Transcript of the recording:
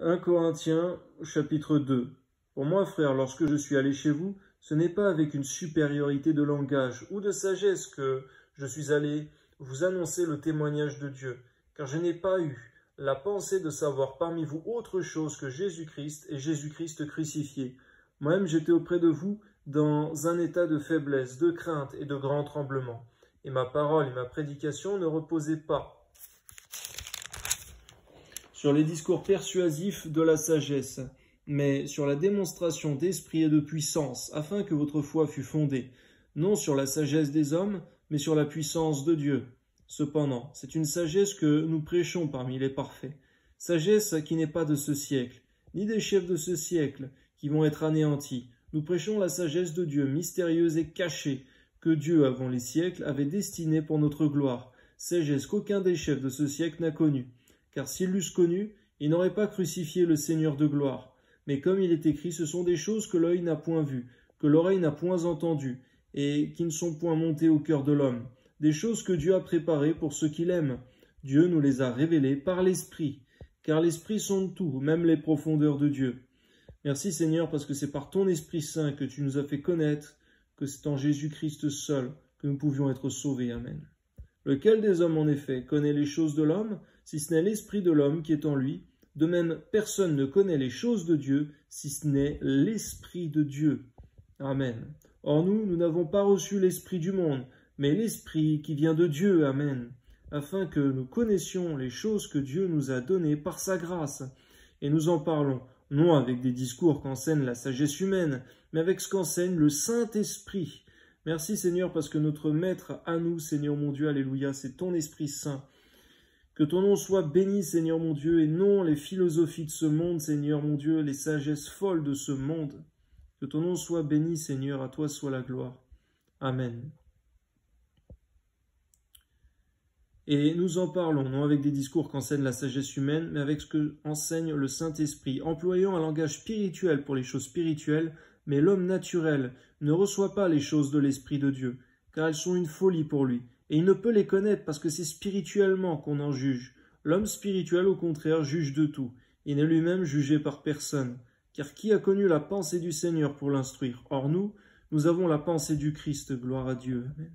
1 Corinthiens, chapitre 2. Pour moi, frères, lorsque je suis allé chez vous, ce n'est pas avec une supériorité de langage ou de sagesse que je suis allé vous annoncer le témoignage de Dieu, car je n'ai pas eu la pensée de savoir parmi vous autre chose que Jésus-Christ et Jésus-Christ crucifié. Moi-même, j'étais auprès de vous dans un état de faiblesse, de crainte et de grand tremblement. Et ma parole et ma prédication ne reposaient pas sur les discours persuasifs de la sagesse, mais sur la démonstration d'esprit et de puissance, afin que votre foi fût fondée, non sur la sagesse des hommes, mais sur la puissance de Dieu. Cependant, c'est une sagesse que nous prêchons parmi les parfaits, sagesse qui n'est pas de ce siècle, ni des chefs de ce siècle, qui vont être anéantis. Nous prêchons la sagesse de Dieu, mystérieuse et cachée, que Dieu, avant les siècles, avait destinée pour notre gloire, sagesse qu'aucun des chefs de ce siècle n'a connue. Car s'ils l'eussent connu, ils n'auraient pas crucifié le Seigneur de gloire. Mais comme il est écrit, ce sont des choses que l'œil n'a point vues, que l'oreille n'a point entendues, et qui ne sont point montées au cœur de l'homme. Des choses que Dieu a préparées pour ceux qui l'aiment. Dieu nous les a révélées par l'Esprit, car l'Esprit sonde tout, même les profondeurs de Dieu. Merci Seigneur, parce que c'est par ton Esprit Saint que tu nous as fait connaître que c'est en Jésus-Christ seul que nous pouvions être sauvés. Amen. Lequel des hommes, en effet, connaît les choses de l'homme, si ce n'est l'esprit de l'homme qui est en lui? De même, personne ne connaît les choses de Dieu, si ce n'est l'esprit de Dieu. Amen. Or nous n'avons pas reçu l'esprit du monde, mais l'esprit qui vient de Dieu. Amen. Afin que nous connaissions les choses que Dieu nous a données par sa grâce. Et nous en parlons, non avec des discours qu'enseigne la sagesse humaine, mais avec ce qu'enseigne le Saint-Esprit. Merci Seigneur, parce que notre Maître à nous, Seigneur mon Dieu, alléluia, c'est ton Esprit Saint. Que ton nom soit béni, Seigneur mon Dieu, et non les philosophies de ce monde, Seigneur mon Dieu, les sagesses folles de ce monde. Que ton nom soit béni, Seigneur, à toi soit la gloire. Amen. Et nous en parlons, non avec des discours qu'enseigne la sagesse humaine, mais avec ce que enseigne le Saint-Esprit, employant un langage spirituel pour les choses spirituelles, mais l'homme naturel ne reçoit pas les choses de l'Esprit de Dieu, car elles sont une folie pour lui, et il ne peut les connaître parce que c'est spirituellement qu'on en juge. L'homme spirituel, au contraire, juge de tout, et n'est lui-même jugé par personne. Car qui a connu la pensée du Seigneur pour l'instruire? Or nous avons la pensée du Christ, gloire à Dieu. Amen.